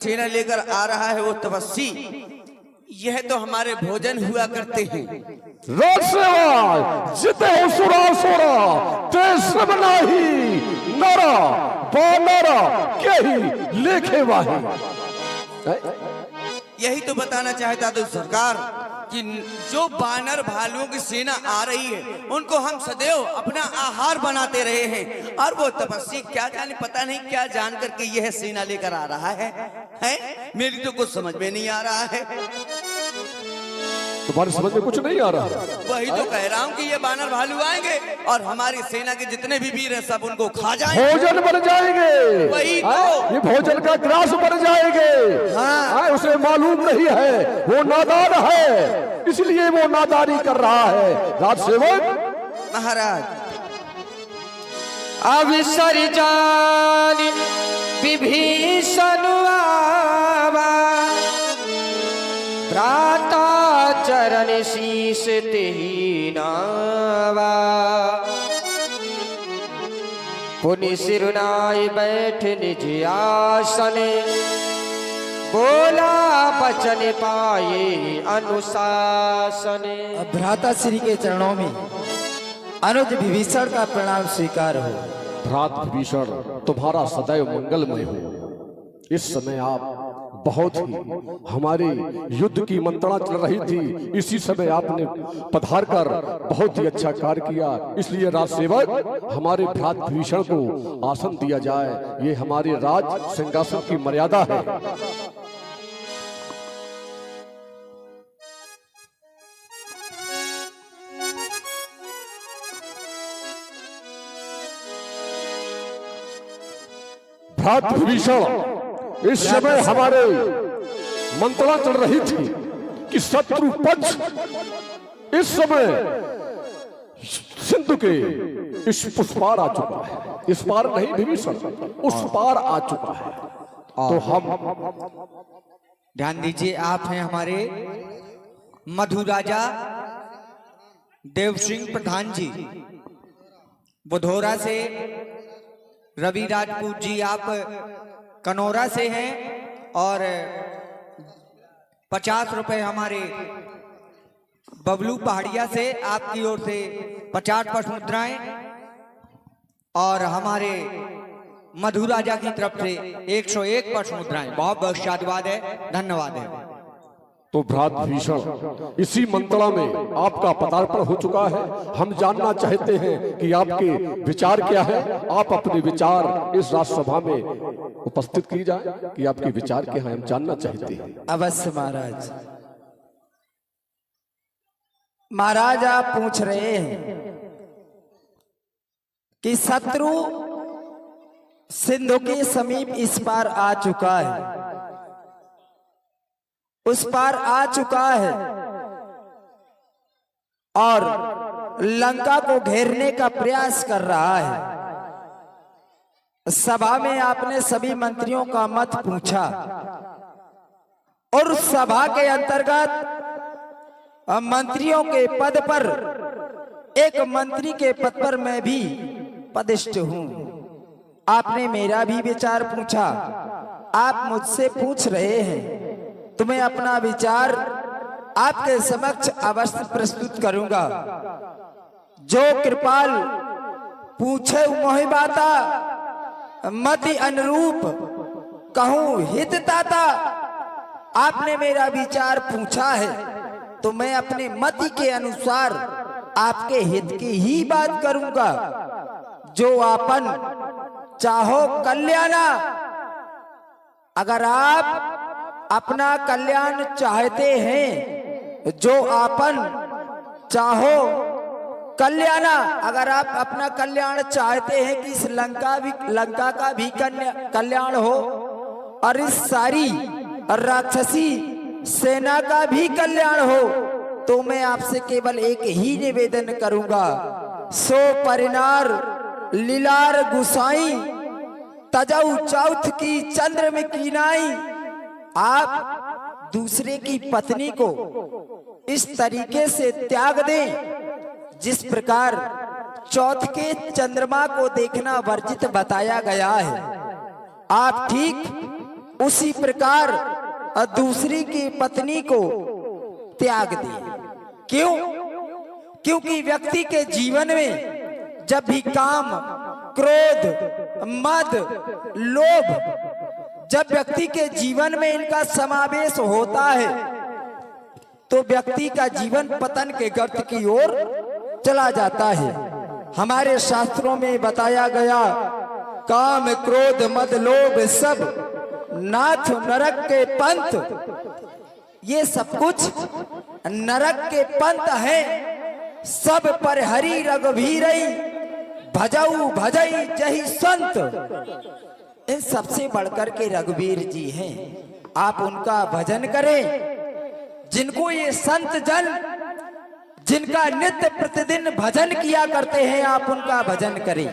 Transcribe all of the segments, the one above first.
सेना लेकर आ रहा है वो तपस्वी, यह तो हमारे भोजन हुआ करते हैं। जिते सुरासुरा ते सब नाही नरा बानरा के ही लेखे वाही। यही तो बताना चाहता था सरकार कि जो बानर भालुओं की सेना आ रही है उनको हम सदैव अपना आहार बनाते रहे हैं, और वो तपस्वी क्या जाने पता नहीं क्या जान करके यह सेना लेकर आ रहा है? मेरी तो कुछ समझ में नहीं आ रहा है। तुम्हारी समझ में कुछ नहीं आ रहा? वही तो कह रहा हूँ कि ये बानर भालू आएंगे और हमारी सेना के जितने भी वीर हैं सब उनको खा जाएंगे, भोजन बन जाएंगे। वही तो, ये भोजन का ग्रास बन जाएंगे। हाँ। उसे मालूम नहीं है, वो नादान है, इसलिए वो नादारी कर रहा है। राजसेवक महाराज, अवसर जान विभीषण आवा, भ्राता चरण शीश तेहि नावा, पुनि सिरुनाई बैठ निज आसन, बोला बचन पाए अनुशासन। भ्राता श्री के चरणों में अनुज विभीषण का प्रणाम स्वीकार हो। भ्रात विभीषण तुम्हारा सदैव मंगलमय हो। इस समय आप बहुत ही हमारे युद्ध की मंत्रणा चल रही थी, इसी समय आपने पधार कर बहुत ही अच्छा कार्य किया। इसलिए राजसेवक हमारे भ्रात विभीषण को आसन दिया जाए, ये हमारे राज सिंहासन की मर्यादा है। भ्रात विभीषण, इस समय हमारे मंत्रणा चल रही थी कि शत्रु पक्ष इस समय सिंधु के इस उस पार आ चुका है। इस पार नहीं विभीषण, उस पार आ चुका है। तो हम ध्यान दीजिए, आप हैं हमारे मधु राजा देव सिंह प्रधान जी, बुधौरा से। रवि राजपूत जी आप कनौरा से हैं, और 50 रुपए हमारे बबलू पहाड़िया से आपकी ओर से 50 पश मुद्राएं, और हमारे मधु राजा की तरफ से 101 पश मुद्राएं। बहुत बहुत साधुवाद है, धन्यवाद है। तो भ्रात विभीषण, इसी मंत्रणा में आपका पदार्पण हो चुका है। हम जानना चाहते हैं कि आपके विचार क्या है। आप अपने विचार इस राजसभा में उपस्थित की जाए कि आपके विचार क्या है, हम जानना चाहते हैं। अवश्य महाराज। महाराज आप पूछ रहे हैं कि शत्रु सिंधु के समीप इस पार आ चुका है, उस पार आ चुका है, और लंका को घेरने का प्रयास कर रहा है। सभा में आपने सभी मंत्रियों का मत पूछा, और सभा के अंतर्गत मंत्रियों के पद पर एक मंत्री के पद पर मैं भी पदस्थ हूं। आपने मेरा भी विचार पूछा, आप मुझसे पूछ रहे हैं, तो मैं अपना विचार आपके समक्ष अवश्य प्रस्तुत करूंगा। जो कृपाल पूछे मोहि बाता, मति अनुरूप कहूं हित ताता। आपने मेरा विचार पूछा है, तो मैं अपने मति के अनुसार आपके हित की ही बात करूंगा। जो आपन चाहो कल्याणा, अगर आप अपना कल्याण चाहते हैं, जो आपन चाहो कल्याणा, अगर आप अपना कल्याण चाहते हैं कि इस लंका का भी कल्याण हो, और इस सारी राक्षसी सेना का भी कल्याण हो, तो मैं आपसे केवल एक ही निवेदन करूंगा। सो परिनार लीलार गुसाई, तजऊ चौथ की चंद्र में कीनाई। आप दूसरे की पत्नी को इस तरीके से त्याग दें जिस प्रकार चौथ के चंद्रमा को देखना वर्जित बताया गया है। आप ठीक उसी प्रकार दूसरी की पत्नी को त्याग दे। क्यों? क्योंकि व्यक्ति के जीवन में जब भी काम, क्रोध, मद, लोभ, जब व्यक्ति के जीवन में इनका समावेश होता है तो व्यक्ति का जीवन पतन के गर्त की ओर चला जाता है। हमारे शास्त्रों में बताया गया, काम, क्रोध, मद, लोभ सब नाथ नरक के पंथ, ये सब कुछ नरक के पंथ है। सब पर हरि रघुवीरई भजऊ भजई जही संत। इन सबसे बढ़कर के रघुवीर जी हैं, आप उनका भजन करें। जिनको ये संत जन, जिनका नित्य प्रतिदिन भजन किया करते हैं, आप उनका भजन करें।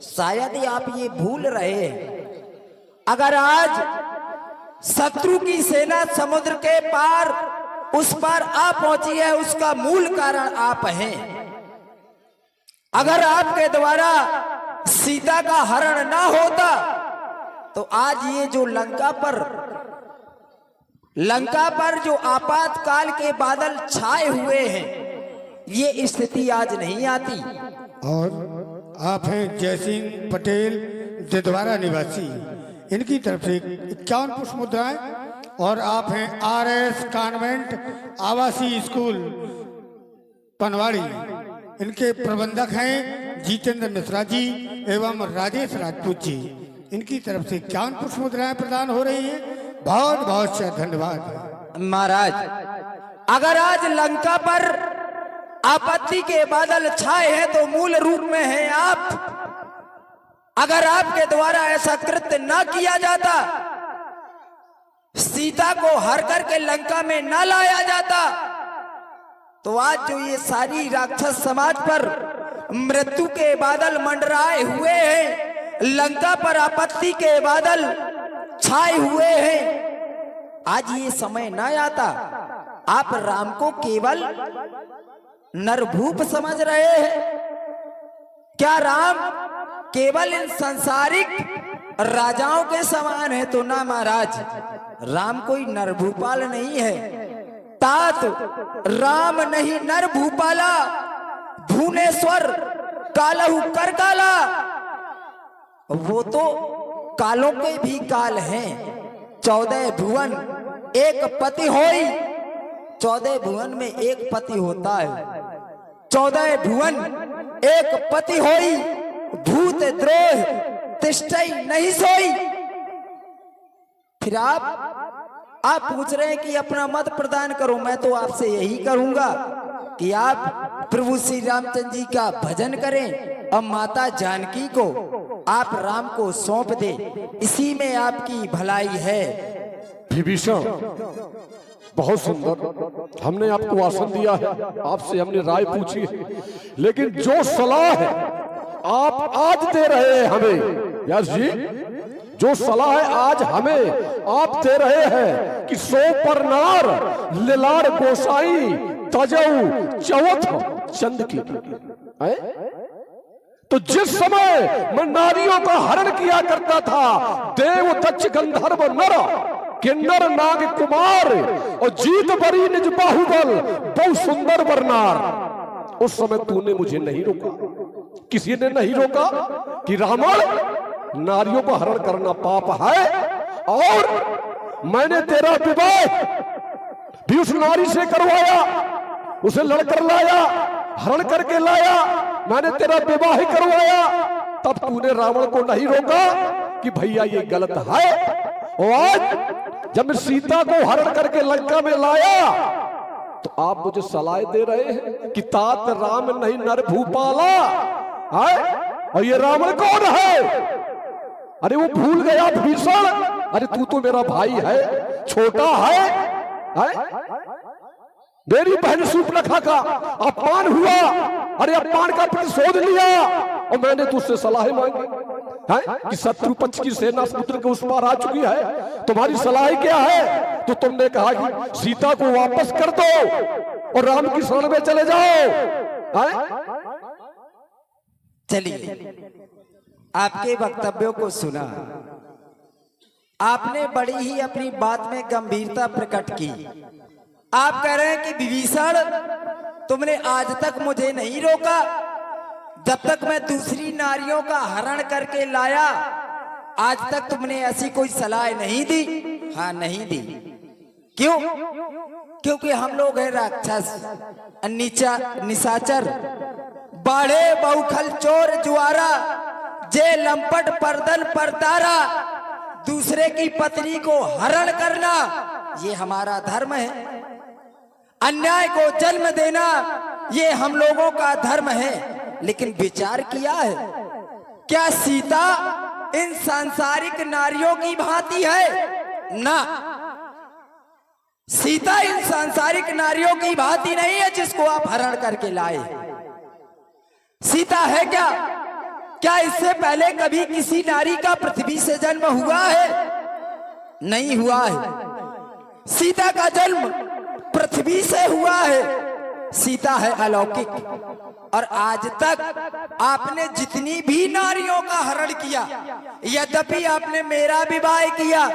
शायद ही आप ये भूल रहे हैं, अगर आज शत्रु की सेना समुद्र के पार उस पार आ पहुंची है, उसका मूल कारण आप हैं। अगर आपके द्वारा सीता का हरण ना होता तो आज ये जो लंका पर जो आपातकाल के बादल छाए हुए हैं, ये स्थिति आज नहीं आती। और आप हैं जयसिंह पटेल दिदवारा निवासी, इनकी तरफ से 51 पुष्प मुद्राएं। और आप हैं RS कॉन्वेंट आवासीय स्कूल पनवाड़ी, इनके प्रबंधक हैं जितेंद्र मिश्रा जी एवं राजेश राजपूत जी, इनकी तरफ से 51 पुष्प मुद्राएं प्रदान हो रही हैं। बहुत बहुत धन्यवाद। महाराज, अगर आज लंका पर आपत्ति के बादल छाए हैं तो मूल रूप में हैं आप। अगर आपके द्वारा ऐसा कृत्य ना किया जाता, सीता को हर करके लंका में ना लाया जाता, तो आज जो ये सारी राक्षस समाज पर मृत्यु के बादल मंडराए हुए हैं, लंका पर आपत्ति के बादल छाए हुए हैं, आज ये समय ना आता। आप राम को केवल नरभूप समझ रहे हैं। क्या राम केवल इन सांसारिक राजाओं के समान है? तो ना महाराज, राम कोई नरभूपाल नहीं है। तात राम नहीं नर भूपाला, भुवनेश्वर कालहु कर काला। वो तो कालों के भी काल हैं। 14 भुवन एक पति होई, 14 भुवन में एक पति होता है। 14 भुवन एक पति होई, भूत द्रोह तिष्ठई नहीं सोई। फिर आप पूछ रहे हैं कि अपना मत प्रदान करो। मैं तो आपसे यही करूंगा कि आप प्रभु श्री रामचंद्र जी का भजन करें और माता जानकी को आप राम को सौंप दे, इसी में आपकी भलाई है। विभीषण, बहुत सुंदर, हमने आपको आसन दिया है, आपसे हमने राय पूछी है, लेकिन जो सलाह है आप आज दे रहे हैं हमें, व्यास जी, जो सलाह है आज हमें आप दे रहे हैं कि 100 पर नार लिलार गोसाई तजऊ चौथ चंद की। तो जिस समय मैं नारियों का हरण किया करता था, देव दक्ष गंधर्व नर किन्नर नाग कुमार और जीत बरी निज बाहुबल बहु सुंदर वरनार, उस समय तूने मुझे नहीं रोका, किसी ने नहीं रोका कि रावण नारियों का हरण करना पाप है, और मैंने तेरा विवाह भी उस नारी से करवाया, उसे लड़कर लाया, हरण करके लाया, मैंने तेरा विवाह ही करवाया। तब तूने रावण को नहीं रोका कि भैया ये गलत है। और आज जब मैं सीता को हरण करके लंका में लाया तो आप मुझे सलाह दे रहे हैं कि तात राम नहीं नर भूपाला है? और ये रावण कौन है? अरे वो भूल गया भीषण, अरे तू तो मेरा भाई है, छोटा है? मेरी बहन सूर्पनखा का अपमान हुआ, अरे अपमान का प्रतिशोध लिया, और मैंने तुझसे सलाह मांगी है कि शत्रु पक्ष की सेना समुद्र के उस पार आ चुकी है, तुम्हारी सलाह क्या है? तो तुमने कहा कि सीता को वापस कर दो और राम की शरण में चले जाओ। चलिए, आपके वक्तव्यों को सुना, आपने बड़ी ही अपनी बात में गंभीरता प्रकट की। आप कह रहे हैं कि विभीषण, तुमने आज तक मुझे नहीं रोका जब तक मैं दूसरी नारियों का हरण करके लाया। आज तक तुमने ऐसी कोई सलाह नहीं दी। हाँ, नहीं दी। क्यों? क्योंकि हम लोग हैं राक्षस, निशाचर, बाढ़े बहुखल चोर जुआरा, जे लंपट परदन परतारा, दूसरे की पत्नी को हरण करना ये हमारा धर्म है। अन्याय को जन्म देना ये हम लोगों का धर्म है। लेकिन विचार किया है क्या सीता इन सांसारिक नारियों की भांति है? ना, सीता इन सांसारिक नारियों की भांति नहीं है जिसको आप हरण करके लाए। सीता है क्या? क्या इससे पहले कभी किसी नारी का पृथ्वी से जन्म हुआ है? नहीं हुआ है। सीता का जन्म पृथ्वी से हुआ है। सीता है अलौकिक। और आज तक आपने जितनी भी नारियों का हरण किया, यद्यपि आपने मेरा विवाह किया,